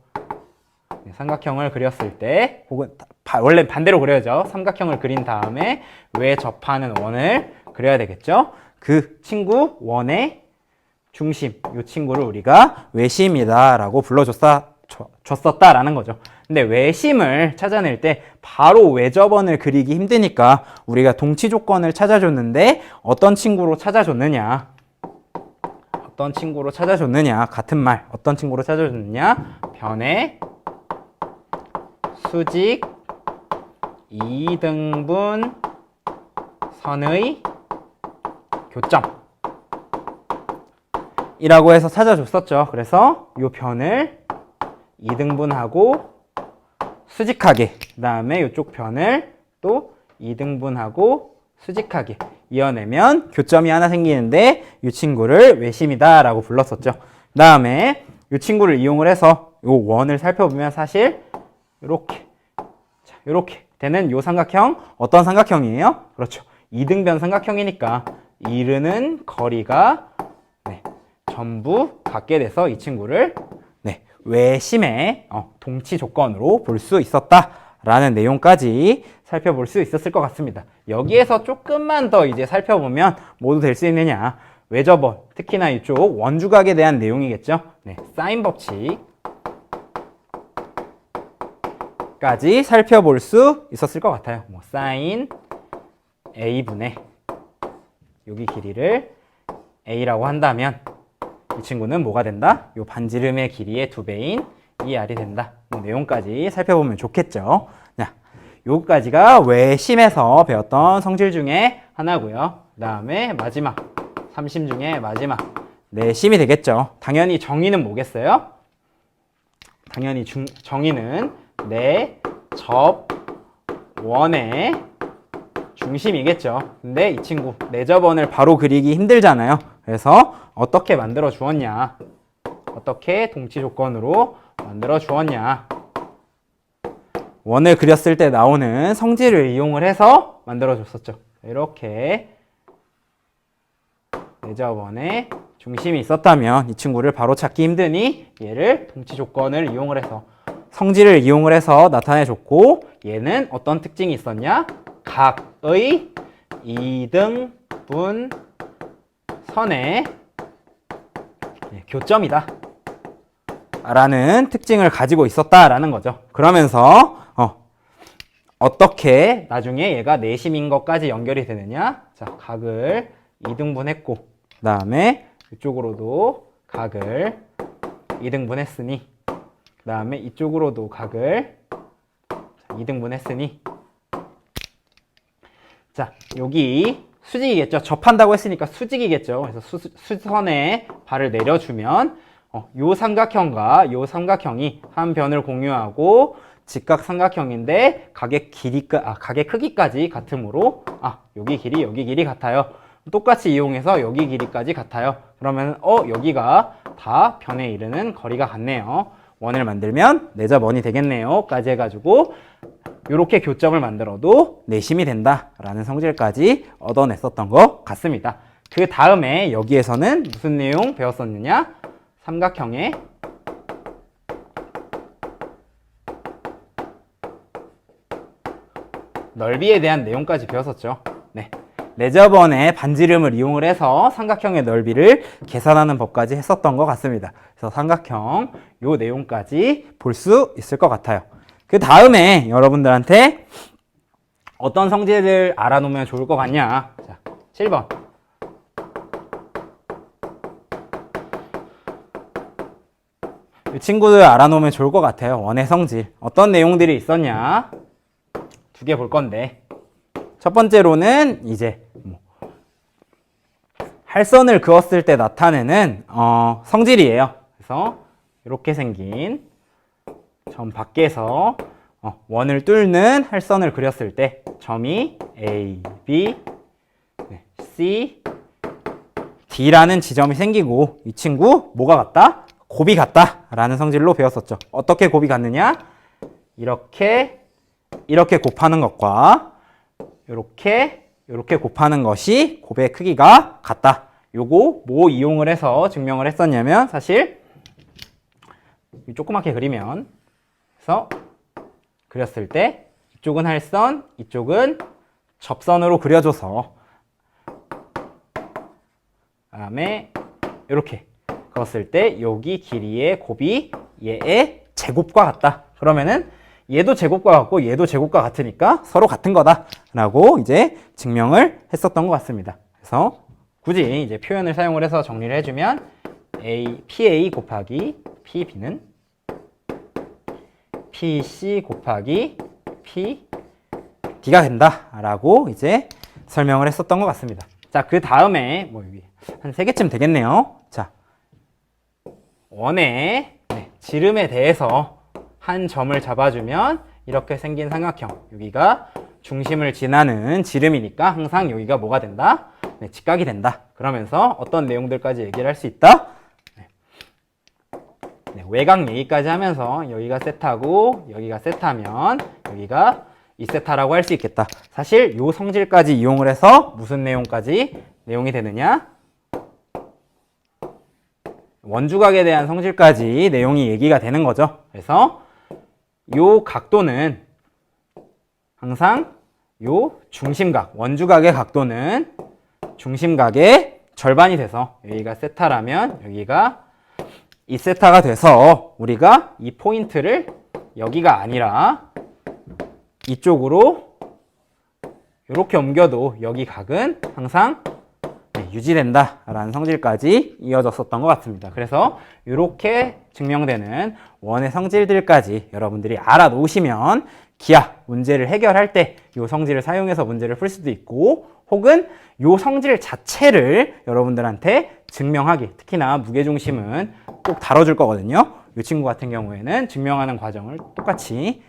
삼각형을 그렸을 때, 혹은 원래 반대로 그려야죠. 삼각형을 그린 다음에 외접하는 원을 그려야 되겠죠. 그 친구 원의 중심, 이 친구를 우리가 외심이다 라고 줬었다라는 거죠. 근데 외심을 찾아낼 때 바로 외접원을 그리기 힘드니까 우리가 동치 조건을 찾아줬는데 어떤 친구로 찾아줬느냐? 같은 말, 어떤 친구로 찾아줬느냐? 변의 수직 2등분 선의 교점 이라고 해서 찾아줬었죠. 그래서 이 변을 2등분하고 수직하게, 그 다음에 이쪽 변을 또 2등분하고 수직하게 이어내면 교점이 하나 생기는데 이 친구를 외심이다 라고 불렀었죠. 그 다음에 이 친구를 이용을 해서 이 원을 살펴보면 사실 이렇게 되는 이 삼각형, 어떤 삼각형이에요? 그렇죠. 2등변 삼각형이니까 이르는 거리가 전부 같게 돼서 이 친구를 외심의 동치 조건으로 볼 수 있었다라는 라는 내용까지 살펴볼 수 있었을 것 같습니다. 여기에서 조금만 더 이제 살펴보면 모두 될 수 있느냐. 외접원, 특히나 이쪽 원주각에 대한 내용이겠죠. 네, 사인 법칙까지 살펴볼 수 있었을 것 같아요. 뭐 사인 a분의 여기 길이를 a라고 한다면 이 친구는 뭐가 된다? 요 반지름의 길이의 2배인 2r이 된다. 뭐 내용까지 살펴보면 좋겠죠. 자, 요까지가 외심에서 배웠던 성질 중에 하나고요. 그 다음에 마지막 3심 중에 마지막 내심이 되겠죠. 당연히 정의는 뭐겠어요? 당연히 정의는 내접원의 중심이겠죠. 근데 이 친구 내접원을 바로 그리기 힘들잖아요. 그래서 어떻게 만들어 주었냐? 어떻게 동치 조건으로 만들어 주었냐? 원을 그렸을 때 나오는 성질을 이용을 해서 만들어 줬었죠. 이렇게 내접원의 중심이 있었다면 이 친구를 바로 찾기 힘드니 얘를 동치 조건을 이용을 해서 성질을 이용을 해서 나타내 줬고, 얘는 어떤 특징이 있었냐? 각의 이등분 선의 교점이다 라는 특징을 가지고 있었다라는 거죠. 그러면서 어떻게 나중에 얘가 내심인 것까지 연결이 되느냐? 자, 각을 이등분했고 그 다음에 이쪽으로도 각을 이등분했으니 그 다음에 이쪽으로도 각을 2등분 했으니, 자, 여기 수직이겠죠. 접한다고 했으니까 수직이겠죠. 그래서 수선에 발을 내려주면 요 삼각형과 요 삼각형이 한 변을 공유하고 직각 삼각형인데 각의 크기까지 같으므로 여기 길이 같아요. 똑같이 이용해서 여기 길이까지 같아요. 그러면 여기가 다 변에 이르는 거리가 같네요. 원을 만들면 내접원이 되겠네요 까지 해가지고 이렇게 교점을 만들어도 내심이 된다 라는 성질까지 얻어냈었던 것 같습니다. 그 다음에 여기에서는 무슨 내용 배웠었느냐? 삼각형의 넓이에 대한 내용까지 배웠었죠. 네. 내접원의 반지름을 이용을 해서 삼각형의 넓이를 계산하는 법까지 했었던 것 같습니다. 그래서 삼각형 요 내용까지 볼 수 있을 것 같아요. 그 다음에 여러분들한테 어떤 성질을 알아놓으면 좋을 것 같냐? 자, 7번. 이 친구들 알아놓으면 좋을 것 같아요. 원의 성질. 어떤 내용들이 있었냐? 2개 볼 건데. 첫 번째로는 이제 할선을 그었을 때 나타내는 성질이에요. 그래서 이렇게 생긴 점 밖에서 원을 뚫는 할선을 그렸을 때 점이 A, B, C, D라는 지점이 생기고 이 친구 뭐가 같다? 곱이 같다 라는 성질로 배웠었죠. 어떻게 곱이 같느냐? 이렇게 곱하는 것과 이렇게 곱하는 것이 곱의 크기가 같다. 요거 뭐 이용을 해서 증명을 했었냐면, 사실 조그맣게 그리면, 그래서 그렸을 때 이쪽은 할선, 이쪽은 접선으로 그려줘서 그다음에 이렇게 그었을 때 여기 길이의 곱이 얘의 제곱과 같다. 그러면은 얘도 제곱과 같고 얘도 제곱과 같으니까 서로 같은 거다 라고 이제 증명을 했었던 것 같습니다. 그래서 굳이 이제 표현을 사용을 해서 정리를 해주면 PA 곱하기 PB는 PC 곱하기 PD가 된다 라고 이제 설명을 했었던 것 같습니다. 자, 그 다음에 여기 한 3개쯤 되겠네요. 자, 원의 지름에 대해서 한 점을 잡아주면 이렇게 생긴 삼각형, 여기가 중심을 지나는 지름이니까 항상 여기가 뭐가 된다? 직각이 된다. 그러면서 어떤 내용들까지 얘기를 할 수 있다? 외곽 얘기까지 하면서 여기가 세타고 여기가 세타면 여기가 2세타라고 할 수 있겠다. 사실 이 성질까지 이용을 해서 무슨 내용이 되느냐? 원주각에 대한 성질까지 내용이 얘기가 되는 거죠. 그래서 요 각도는 항상 요 중심각, 원주각의 각도는 중심각의 절반이 돼서 여기가 세타라면 여기가 2세타가 돼서 우리가 이 포인트를 여기가 아니라 이쪽으로 이렇게 옮겨도 여기 각은 항상 유지된다라는 성질까지 이어졌었던 것 같습니다. 그래서 이렇게 증명되는 원의 성질들까지 여러분들이 알아놓으시면 기하 문제를 해결할 때 이 성질을 사용해서 문제를 풀 수도 있고, 혹은 이 성질 자체를 여러분들한테 증명하기, 특히나 무게중심은 꼭 다뤄줄 거거든요. 이 친구 같은 경우에는 증명하는 과정을 똑같이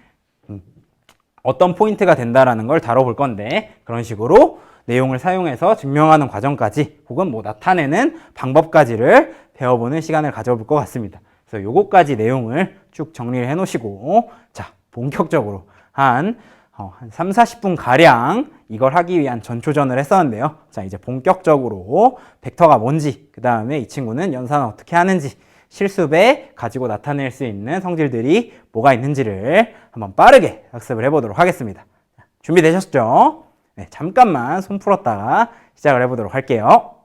어떤 포인트가 된다라는 걸 다뤄볼 건데, 그런 식으로 내용을 사용해서 증명하는 과정까지 혹은 뭐 나타내는 방법까지를 배워보는 시간을 가져볼 것 같습니다. 그래서 요거까지 내용을 쭉 정리를 해 놓으시고, 자, 본격적으로 한 3, 40분 가량 이걸 하기 위한 전초전을 했었는데요. 자, 이제 본격적으로 벡터가 뭔지, 그 다음에 이 친구는 연산을 어떻게 하는지, 실습에 가지고 나타낼 수 있는 성질들이 뭐가 있는지를 한번 빠르게 학습을 해보도록 하겠습니다. 준비되셨죠? 네, 잠깐만 손 풀었다가 시작을 해보도록 할게요.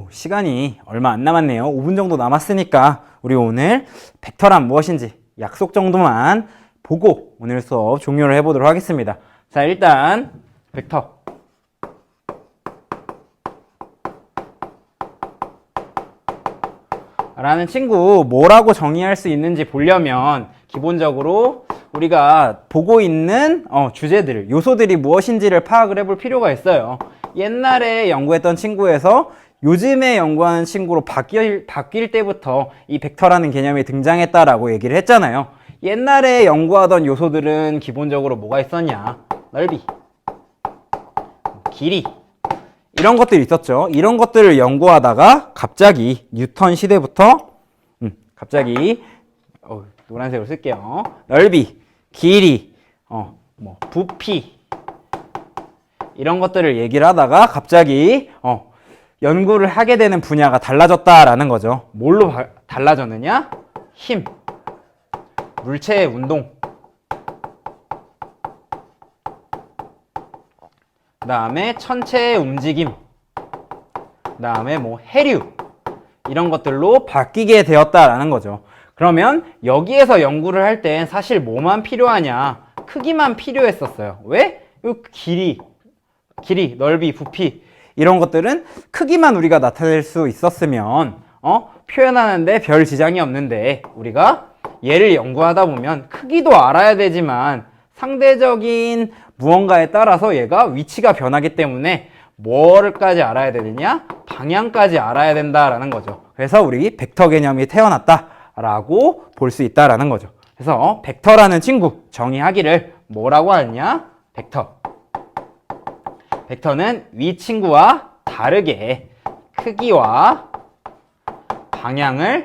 시간이 얼마 안 남았네요. 5분 정도 남았으니까 우리 오늘 벡터란 무엇인지 약속 정도만 보고 오늘 수업 종료를 해보도록 하겠습니다. 자, 일단 벡터 라는 친구 뭐라고 정의할 수 있는지 보려면 기본적으로 우리가 보고 있는 주제들, 요소들이 무엇인지를 파악을 해볼 필요가 있어요. 옛날에 연구했던 친구에서 요즘에 연구하는 친구로 바뀔 때부터 이 벡터라는 개념이 등장했다라고 얘기를 했잖아요. 옛날에 연구하던 요소들은 기본적으로 뭐가 있었냐? 넓이, 길이, 이런 것들이 있었죠. 이런 것들을 연구하다가 갑자기 뉴턴 시대부터 갑자기 노란색으로 쓸게요. 넓이, 길이, 부피, 이런 것들을 얘기를 하다가 갑자기 연구를 하게 되는 분야가 달라졌다라는 거죠. 뭘로 달라졌느냐? 힘, 물체의 운동, 그 다음에 천체의 움직임, 그 다음에 뭐 해류, 이런 것들로 바뀌게 되었다라는 거죠. 그러면 여기에서 연구를 할 땐 사실 뭐만 필요하냐? 크기만 필요했었어요. 왜? 이 길이, 넓이, 부피, 이런 것들은 크기만 우리가 나타낼 수 있었으면 표현하는데 별 지장이 없는데, 우리가 얘를 연구하다 보면 크기도 알아야 되지만 상대적인 무언가에 따라서 얘가 위치가 변하기 때문에 뭐를까지 알아야 되느냐? 방향까지 알아야 된다라는 거죠. 그래서 우리 벡터 개념이 태어났다라고 볼 수 있다라는 거죠. 그래서 벡터라는 친구 정의하기를 뭐라고 하느냐? 벡터는 위 친구와 다르게 크기와 방향을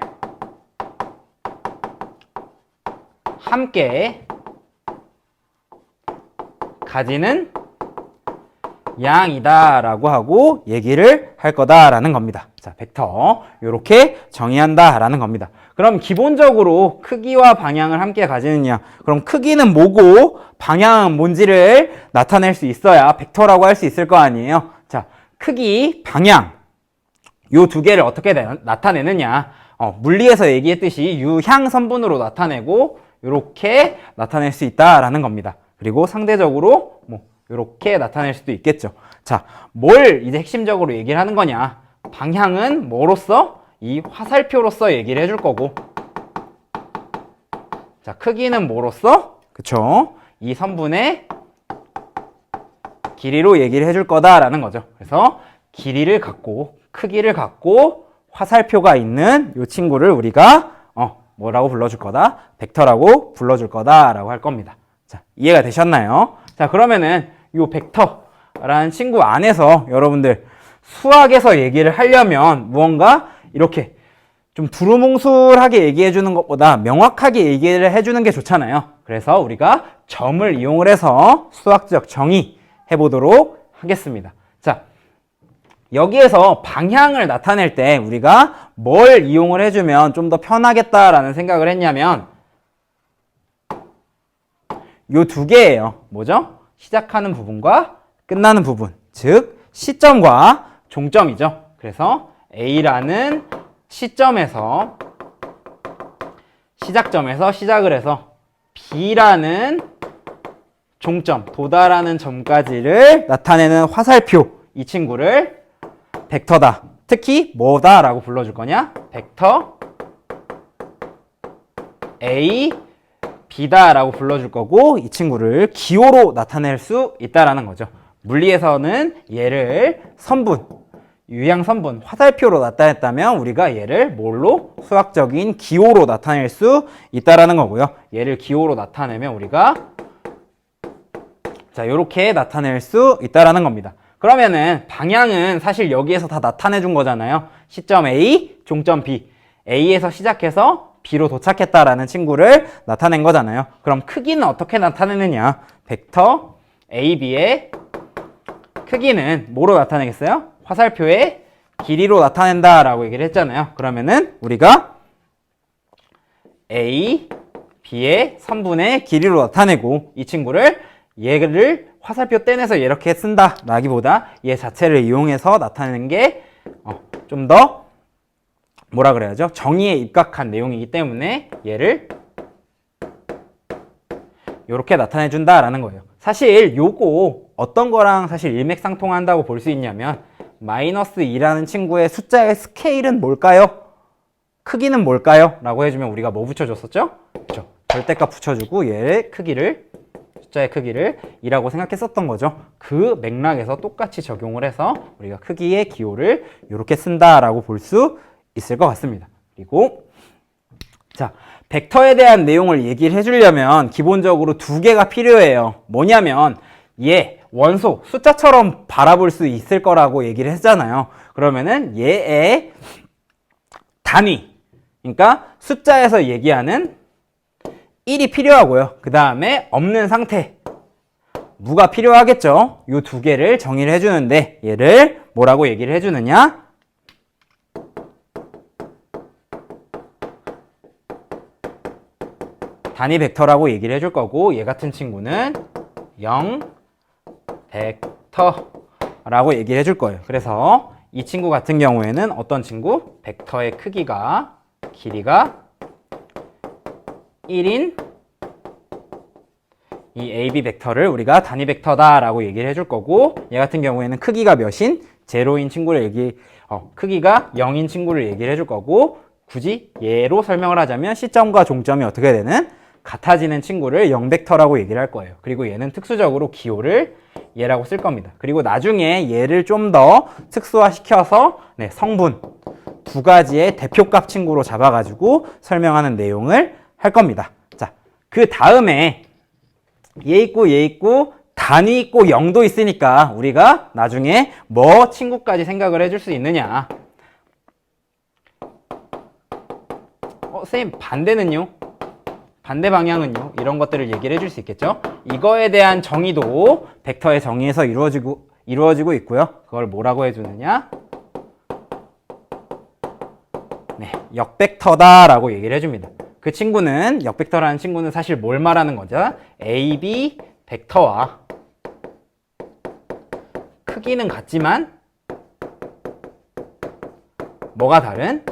함께 가지는 양이다 라고 하고 얘기를 할 거다라는 겁니다. 자, 벡터 이렇게 정의한다 라는 겁니다. 그럼 기본적으로 크기와 방향을 함께 가지느냐, 그럼 크기는 뭐고 방향은 뭔지를 나타낼 수 있어야 벡터라고 할 수 있을 거 아니에요. 자, 크기, 방향, 요 두 개를 어떻게 나타내느냐, 물리에서 얘기했듯이 유향선분으로 나타내고 이렇게 나타낼 수 있다라는 겁니다. 그리고 상대적으로 뭐 이렇게 나타낼 수도 있겠죠. 자, 뭘 이제 핵심적으로 얘기를 하는 거냐? 방향은 뭐로서? 이 화살표로서 얘기를 해줄 거고, 자, 크기는 뭐로서? 그쵸? 이 선분의 길이로 얘기를 해줄 거다라는 거죠. 그래서 길이를 갖고 크기를 갖고 화살표가 있는 이 친구를 우리가 뭐라고 불러줄 거다? 벡터라고 불러줄 거다라고 할 겁니다. 자, 이해가 되셨나요? 자, 그러면은 이 벡터라는 친구 안에서 여러분들 수학에서 얘기를 하려면 무언가 이렇게 좀 두루뭉술하게 얘기해 주는 것보다 명확하게 얘기를 해주는 게 좋잖아요. 그래서 우리가 점을 이용을 해서 수학적 정의 해보도록 하겠습니다. 자, 여기에서 방향을 나타낼 때 우리가 뭘 이용을 해주면 좀 더 편하겠다라는 생각을 했냐면, 요 두 개예요. 뭐죠? 시작하는 부분과 끝나는 부분, 즉 시점과 종점이죠. 그래서 A라는 시점에서 시작점에서 시작을 해서 B라는 종점, 도달하는 점까지를 나타내는 화살표, 이 친구를 벡터다. 특히 뭐다 라고 불러줄 거냐? 벡터 A, B다 라고 불러줄 거고, 이 친구를 기호로 나타낼 수 있다라는 거죠. 물리에서는 얘를 선분, 유향선분, 화살표로 나타냈다면 우리가 얘를 뭘로? 수학적인 기호로 나타낼 수 있다라는 거고요. 얘를 기호로 나타내면 우리가 자, 요렇게 나타낼 수 있다라는 겁니다. 그러면은 방향은 사실 여기에서 다 나타내 준 거잖아요. 시점 A, 종점 B. A에서 시작해서 B로 도착했다라는 친구를 나타낸 거잖아요. 그럼 크기는 어떻게 나타내느냐? 벡터 AB의 크기는 뭐로 나타내겠어요? 화살표의 길이로 나타낸다라고 얘기를 했잖아요. 그러면은 우리가 A, B의 선분의 길이로 나타내고, 이 친구를 얘를 화살표 떼내서 이렇게 쓴다 라기보다 얘 자체를 이용해서 나타내는 게 좀 더 뭐라 그래야죠? 정의에 입각한 내용이기 때문에 얘를 이렇게 나타내 준다라는 거예요. 사실 요거 어떤 거랑 사실 일맥상통한다고 볼 수 있냐면, 마이너스 2라는 친구의 숫자의 스케일은 뭘까요? 크기는 뭘까요? 라고 해주면 우리가 뭐 붙여줬었죠? 그렇죠. 절대값 붙여주고 얘의 크기를, 숫자의 크기를 2라고 생각했었던 거죠. 그 맥락에서 똑같이 적용을 해서 우리가 크기의 기호를 이렇게 쓴다라고 볼 수 있을 것 같습니다. 그리고 자, 벡터에 대한 내용을 얘기를 해주려면 기본적으로 두 개가 필요해요. 뭐냐면 얘 원소, 숫자처럼 바라볼 수 있을 거라고 얘기를 했잖아요. 그러면은 얘의 단위, 그러니까 숫자에서 얘기하는 1이 필요하고요. 그 다음에 없는 상태, 무가 필요하겠죠. 이 두 개를 정의를 해주는데 얘를 뭐라고 얘기를 해주느냐? 단위 벡터라고 얘기를 해줄 거고, 얘 같은 친구는 0 벡터라고 얘기를 해줄 거예요. 그래서 이 친구 같은 경우에는 어떤 친구? 벡터의 크기가, 길이가 1인 이 AB 벡터를 우리가 단위 벡터다 라고 얘기를 해줄 거고, 얘 같은 경우에는 크기가 몇인? 제로인 친구를 크기가 0인 친구를 얘기를 해줄 거고, 굳이 얘로 설명을 하자면 시점과 종점이 어떻게 되는? 같아지는 친구를 0벡터라고 얘기를 할 거예요. 그리고 얘는 특수적으로 기호를 얘라고 쓸 겁니다. 그리고 나중에 얘를 좀 더 특수화시켜서 성분 두 가지의 대표값 친구로 잡아가지고 설명하는 내용을 할 겁니다. 자, 그 다음에 얘 있고 단위 있고 0도 있으니까 우리가 나중에 뭐 친구까지 생각을 해줄 수 있느냐? 선생님 반대는요? 반대 방향은요? 이런 것들을 얘기를 해줄 수 있겠죠? 이거에 대한 정의도 벡터의 정의에서 이루어지고 있고요. 그걸 뭐라고 해주느냐? 역벡터다라고 얘기를 해줍니다. 그 친구는, 역벡터라는 친구는 사실 뭘 말하는 거죠? AB 벡터와 크기는 같지만 뭐가 다른?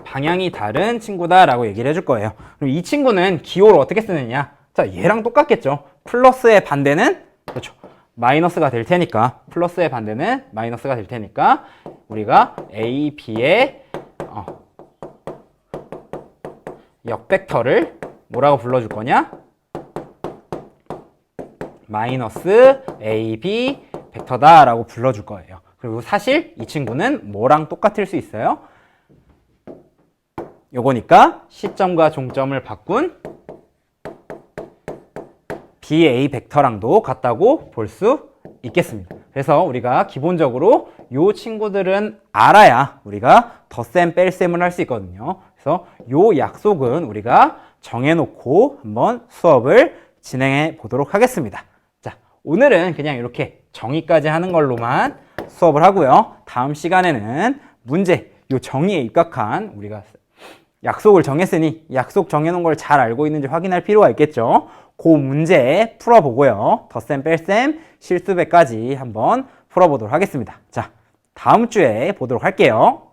방향이 다른 친구다라고 얘기를 해줄 거예요. 그럼 이 친구는 기호를 어떻게 쓰느냐? 자, 얘랑 똑같겠죠. 플러스의 반대는, 그렇죠, 마이너스가 될 테니까, 플러스의 반대는 마이너스가 될 테니까 우리가 A, B의 역벡터를 뭐라고 불러줄 거냐? 마이너스 A, B 벡터다 라고 불러줄 거예요. 그리고 사실 이 친구는 뭐랑 똑같을 수 있어요? 요거니까 시점과 종점을 바꾼 BA 벡터랑도 같다고 볼 수 있겠습니다. 그래서 우리가 기본적으로 요 친구들은 알아야 우리가 덧셈 뺄셈을 할 수 있거든요. 그래서 요 약속은 우리가 정해놓고 한번 수업을 진행해 보도록 하겠습니다. 자, 오늘은 그냥 이렇게 정의까지 하는 걸로만 수업을 하고요. 다음 시간에는 문제, 요 정의에 입각한 우리가 약속을 정했으니 약속 정해놓은 걸 잘 알고 있는지 확인할 필요가 있겠죠. 그 문제 풀어보고요. 덧셈, 뺄셈, 실수배까지 한번 풀어보도록 하겠습니다. 자, 다음 주에 보도록 할게요.